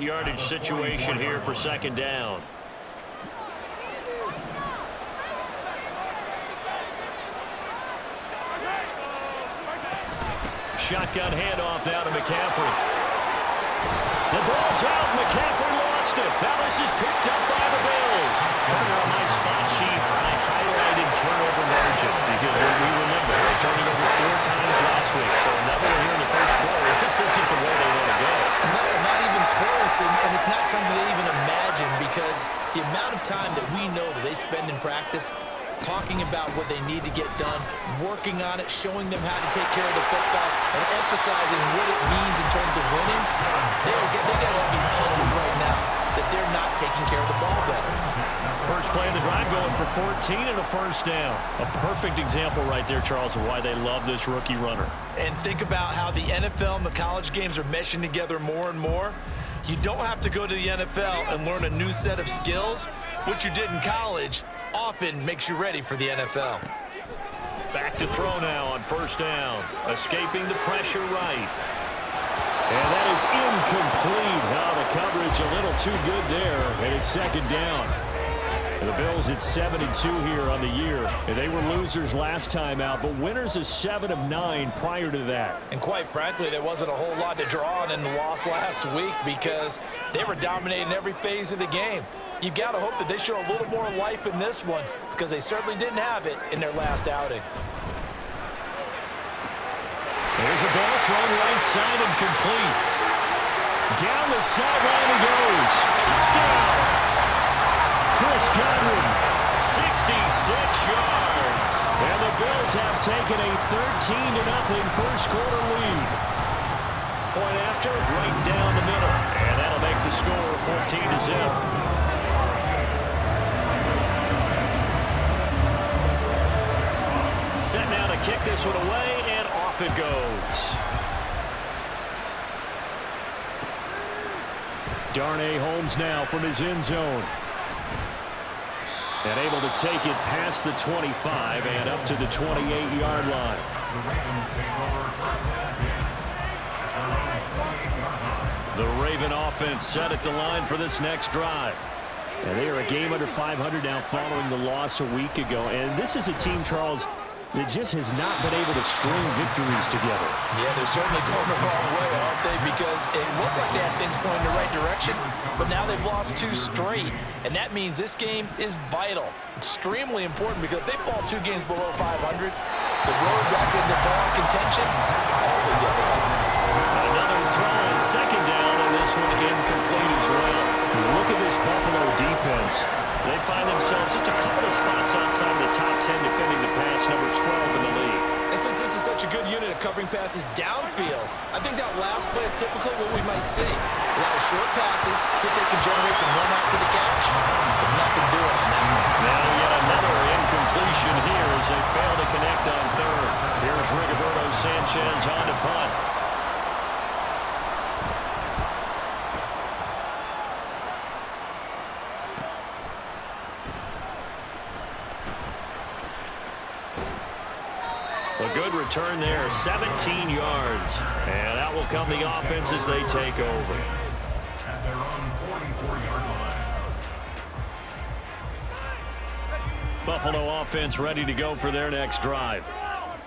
Yardage situation here for second down. Shotgun handoff now to McCaffrey. The ball's out. McCaffrey lost it. Now this is picked up by the Bills. Under on my spot sheets, I highlighted turnover margin because when we remember, they turned it over 4 times last week. So another one here in the first quarter. This isn't the way they want to go. No, not even close. And it's not something they even imagine because the amount of time that we know that they spend in practice talking about what they need to get done, working on it, showing them how to take care of the football, and emphasizing what it means in terms of winning, they got to just be puzzled right now that they're not taking care of the ball better. First play of the drive going for 14 and a first down. A perfect example right there, Charles, of why they love this rookie runner. And think about how the NFL and the college games are meshing together more and more. You don't have to go to the NFL and learn a new set of skills. What you did in college often makes you ready for the NFL. Back to throw now on first down. Escaping the pressure right. And that is incomplete. Now the coverage a little too good there. And it's second down. And the Bills at 7-2 here on the year. And they were losers last time out, but winners of 7 of 9 prior to that. And quite frankly, there wasn't a whole lot to draw on in the loss last week because they were dominating every phase of the game. You've got to hope that they show a little more life in this one because they certainly didn't have it in their last outing. There's a ball thrown right side and complete. Down the sideline he goes. Touchdown! Chris Godwin, 66 yards. And the Bills have taken a 13-0 first quarter lead. Point after, right down the middle. And that'll make the score 14-0. Set now to kick this one away, and off it goes. Darnay Holmes now from his end zone. And able to take it past the 25 and up to the 28-yard line. The Raven offense set at the line for this next drive. And they are a game under 500 now following the loss a week ago. And this is a team, Charles, that just has not been able to string victories together. Yeah, they're certainly going the wrong way, aren't they? Because it looked like they had things going in the right direction, but now they've lost 2 straight, and that means this game is vital, extremely important, because if they fall 2 games below 500, the road back into playoff contention, awfully difficult. Another throw on second down, and this one incomplete as well. Look at this Buffalo defense. They find themselves just a couple of spots outside the top 10 defending the pass, number 12 in the league. And since this is such a good unit of covering passes downfield, I think that last play is typically what we might see. A lot of short passes, see if they can generate some run after the catch, but nothing doing on that one. Now yet another incompletion here as they fail to connect on third. Here's Rigoberto Sanchez on to punt. A good return there, 17 yards. And that will come the offense as they take over. At their own 44-yard line. Buffalo offense ready to go for their next drive.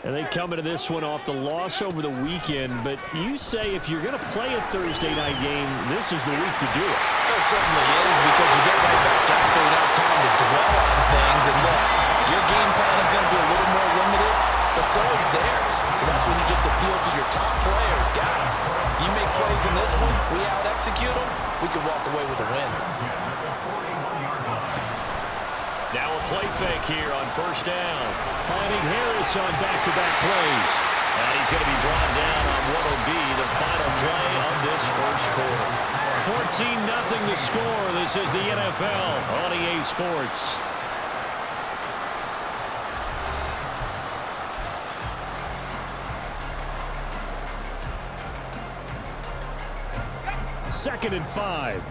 And they come into this one off the loss over the weekend. But you say if you're going to play a Thursday night game, this is the week to do it. It certainly is, because you get right back after you have time to dwell on things. And look, your game plan is going to be a little more limited, but so is theirs. So that's when you just appeal to your top players. Guys, you make plays in this one, we out-execute them, we could walk away with a win. Now a play fake here on first down. Finding Harris on back-to-back plays. And he's going to be brought down on what will be the final play of this first quarter. 14-0 the score. This is the NFL on EA Sports. Second and 5.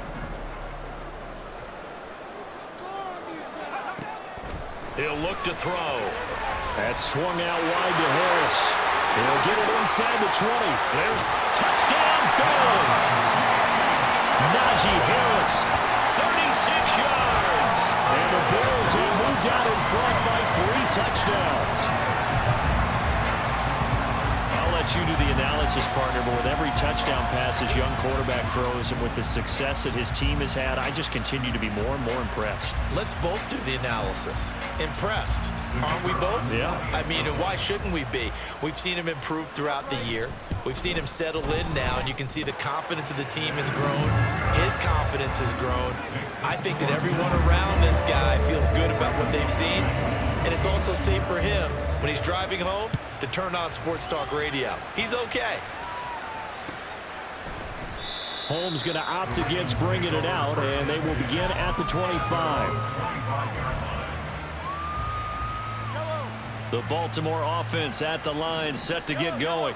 He'll look to throw. That's swung out wide to Harris. He'll get it inside the 20. There's touchdown Bills. Najee Harris, 36 yards. And the Bills have moved out in front by 3 touchdowns. I'll let you do the analysis, partner, but with every touchdown pass his young quarterback throws and with the success that his team has had, I just continue to be more and more impressed. Let's both do the analysis. Impressed. Aren't we both? Yeah. I mean, and why shouldn't we be? We've seen him improve throughout the year. We've seen him settle in now, and you can see the confidence of the team has grown. His confidence has grown. I think that everyone around this guy feels good about what they've seen, and it's also safe for him when he's driving home to turn on Sports Talk Radio. He's okay. Holmes going to opt against bringing it out, and they will begin at the 25. The Baltimore offense at the line, set to get going.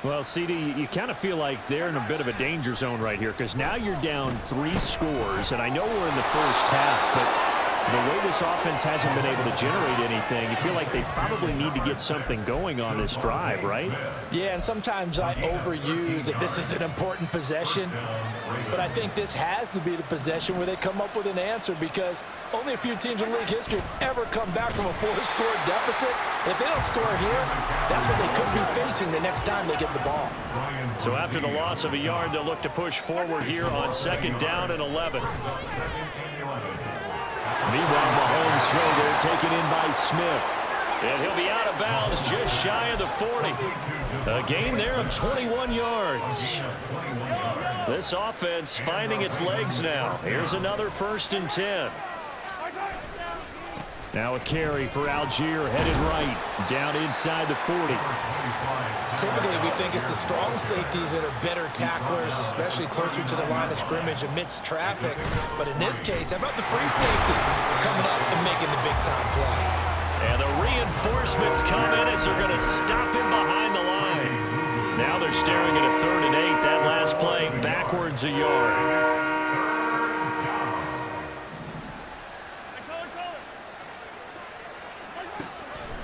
Well, CD, you kind of feel like they're in a bit of a danger zone right here because now you're down 3 scores, and I know we're in the first half, but the way this offense hasn't been able to generate anything, you feel like they probably need to get something going on this drive, right? Yeah, and sometimes I overuse that this is an important possession, but I think this has to be the possession where they come up with an answer because only a few teams in league history have ever come back from a 4-score deficit. And if they don't score here, that's what they could be facing the next time they get the ball. So after the loss of a yard, they'll look to push forward here on 2nd down and 11. Meanwhile, Mahomes' throw there taken in by Smith. And he'll be out of bounds just shy of the 40. A gain there of 21 yards. This offense finding its legs now. Here's another 1st and 10. Now a carry for Algier headed right. Down inside the 40. Typically, we think it's the strong safeties that are better tacklers, especially closer to the line of scrimmage amidst traffic. But in this case, how about the free safety coming up and making the big-time play? And the reinforcements come in as they're going to stop him behind the line. Now they're staring at a 3rd and 8. That last play backwards a yard.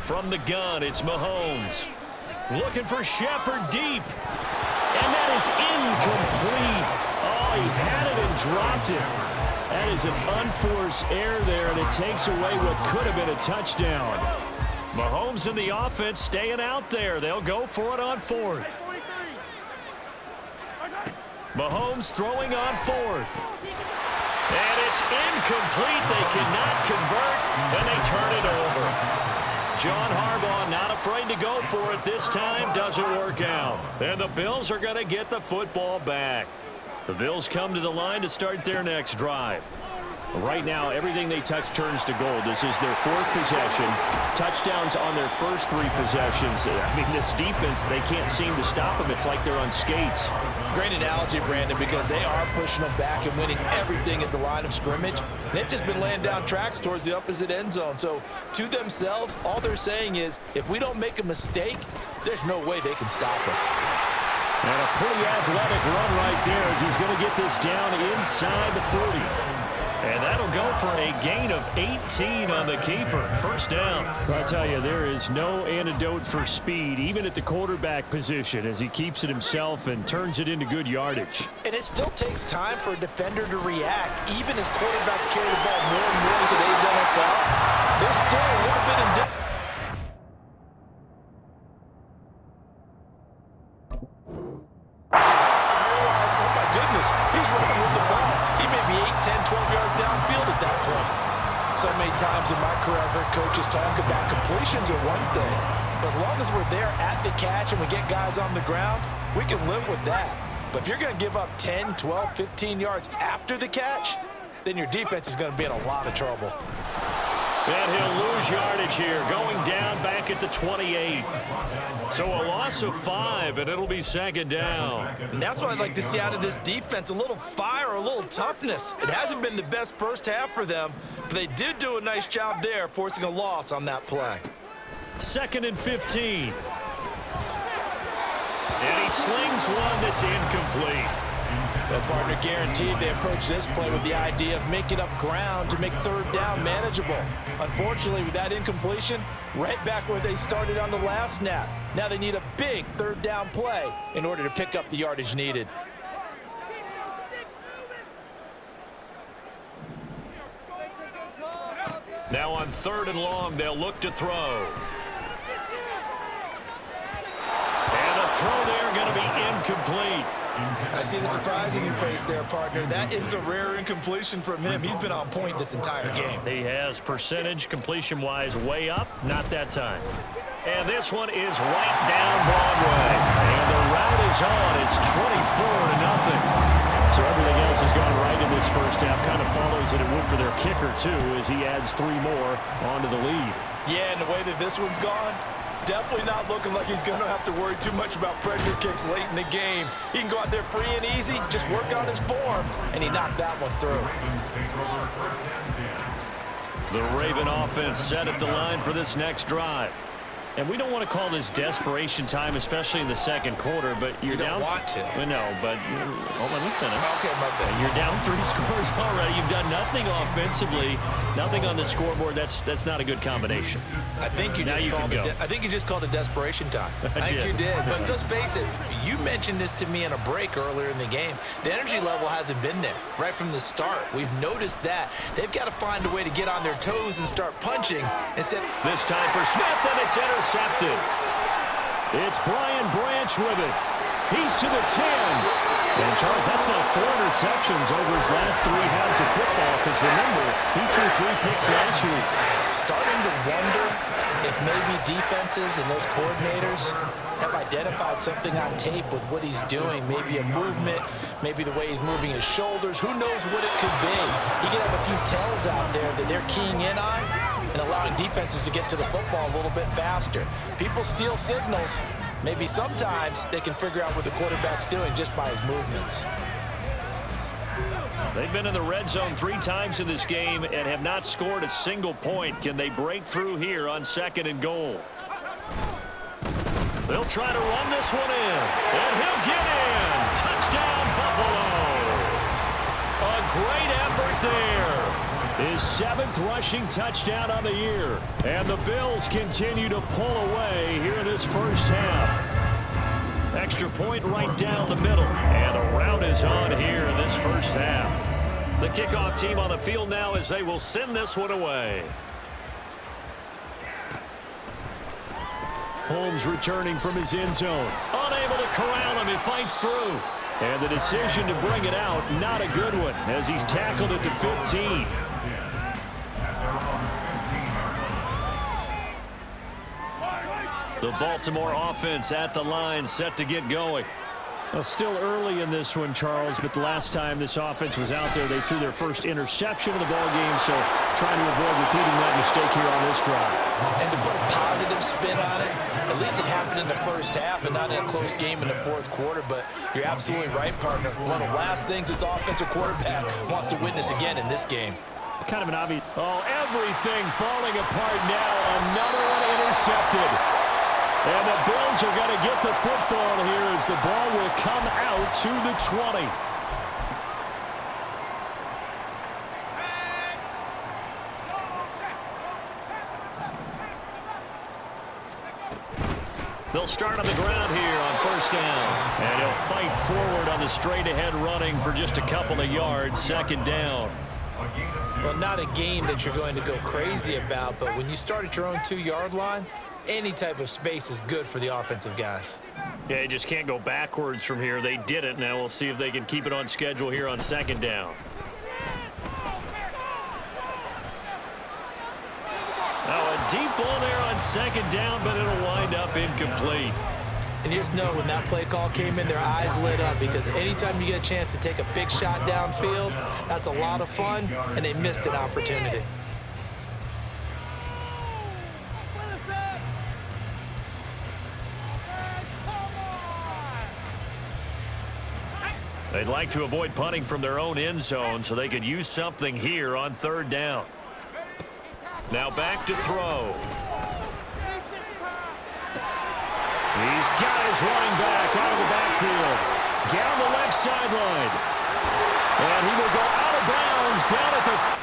From the gun, it's Mahomes. Looking for Shepard deep. And that is incomplete. Oh, he had it and dropped it. That is an unforced error there, and it takes away what could have been a touchdown. Mahomes and the offense staying out there. They'll go for it on 4th. Mahomes throwing on 4th. And it's incomplete. They cannot convert, and they turn it over. John Harbaugh not afraid to go for it this time. Doesn't work out. And the Bills are going to get the football back. The Bills come to the line to start their next drive. Right now, everything they touch turns to gold. This is their 4th possession. Touchdowns on their first 3 possessions. I mean, this defense, they can't seem to stop them. It's like they're on skates. Great analogy, Brandon, because they are pushing them back and winning everything at the line of scrimmage. They've just been laying down tracks towards the opposite end zone. So to themselves, all they're saying is, if we don't make a mistake, there's no way they can stop us. And a pretty athletic run right there as he's going to get this down inside the 40. And that'll go for a gain of 18 on the keeper. 1st down. I tell you, there is no antidote for speed, even at the quarterback position, as he keeps it himself and turns it into good yardage. And it still takes time for a defender to react. Even as quarterbacks carry the ball more and more in today's NFL, there's still a little bit of difference. Oh, my goodness, he's running with the ball. He may be 8, 10, 12 yards downfield at that point. So many times in my career, I've heard coaches talk about completions are one thing, but as long as we're there at the catch and we get guys on the ground, we can live with that. But if you're going to give up 10, 12, 15 yards after the catch, then your defense is going to be in a lot of trouble. And he'll lose yardage here, going down back at the 28. So a loss of 5, and it'll be 2nd down. And that's what I'd like to see out of this defense, a little fire, a little toughness. It hasn't been the best first half for them, but they did do a nice job there, forcing a loss on that play. 2nd and 15. And he slings one that's incomplete. Well, partner, guaranteed they approach this play with the idea of making up ground to make 3rd down manageable. Unfortunately, with that incompletion, right back where they started on the last snap. Now they need a big 3rd down play in order to pick up the yardage needed. on 3rd and long, they'll look to throw. And a throw there going to be incomplete. I see the surprise in your face there, partner. That is a rare incompletion from him. He's been on point this entire game. He has percentage completion-wise way up. Not that time. And this one is right down Broadway. And the route is on. It's 24-0. So everything else has gone right in this first half. Kind of follows that it would for their kicker, too, as he adds 3 more onto the lead. Yeah, and the way that this one's gone, definitely not looking like he's going to have to worry too much about pressure kicks late in the game. He can go out there free and easy, just work on his form, and he knocked that one through. The Raven offense set at the line for this next drive. And we don't want to call this desperation time, especially in the second quarter, but you're down. You don't want to. No, but let me finish. Okay, my bad. You're down 3 scores already. You've done nothing offensively, nothing on the scoreboard. That's not a good combination. I think you just called it desperation time. I think you did. But let's face it, you mentioned this to me in a break earlier in the game. The energy level hasn't been there right from the start. We've noticed that. They've got to find a way to get on their toes and start punching instead. This time for Smith, and it's intercepted. It's Brian Branch with it. He's to the 10. And, Charles, that's now 4 interceptions over his last 3 halves of football, because, remember, he threw 3 picks last week. Starting to wonder if maybe defenses and those coordinators have identified something on tape with what he's doing. Maybe a movement, maybe the way he's moving his shoulders. Who knows what it could be? He could have a few tells out there that they're keying in on and allowing defenses to get to the football a little bit faster. People steal signals. Maybe sometimes they can figure out what the quarterback's doing just by his movements. They've been in the red zone 3 times in this game and have not scored a single point. Can they break through here on 2nd and goal? They'll try to run this one in, and he'll get in. Touchdown, Buffalo. A great effort there. His 7th rushing touchdown on the year. And the Bills continue to pull away here in this first half. Extra point right down the middle. And a rout is on here in this first half. The kickoff team on the field now as they will send this one away. Holmes returning from his end zone. Unable to corral him. He fights through. And the decision to bring it out, not a good one, as he's tackled at the 15. The Baltimore offense at the line, set to get going. Well, still early in this one, Charles, but the last time this offense was out there, they threw their first interception of the ballgame, so trying to avoid repeating that mistake here on this drive. And to put a positive spin on it, at least it happened in the first half and not in a close game in the 4th quarter, but you're absolutely right, partner. One of the last things this offensive quarterback wants to witness again in this game. Kind of an obvious. Oh, everything falling apart now. Another one intercepted. And the Bills are going to get the football here as the ball will come out to the 20. They'll start on the ground here on 1st down. And he'll fight forward on the straight-ahead running for just a couple of yards. 2nd down. Well, not a game that you're going to go crazy about, but when you start at your own 2-yard line, any type of space is good for the offensive guys. Yeah, you just can't go backwards from here. They did it. Now we'll see if they can keep it on schedule here on 2nd down. Now a deep ball there on 2nd down, but it'll wind up incomplete. And you just know when that play call came in, their eyes lit up, because anytime you get a chance to take a big shot downfield, that's a lot of fun, and they missed an opportunity. They'd like to avoid punting from their own end zone so they could use something here on 3rd down. Now back to throw. He's got his running back out of the backfield. Down the left sideline. And he will go out of bounds down at the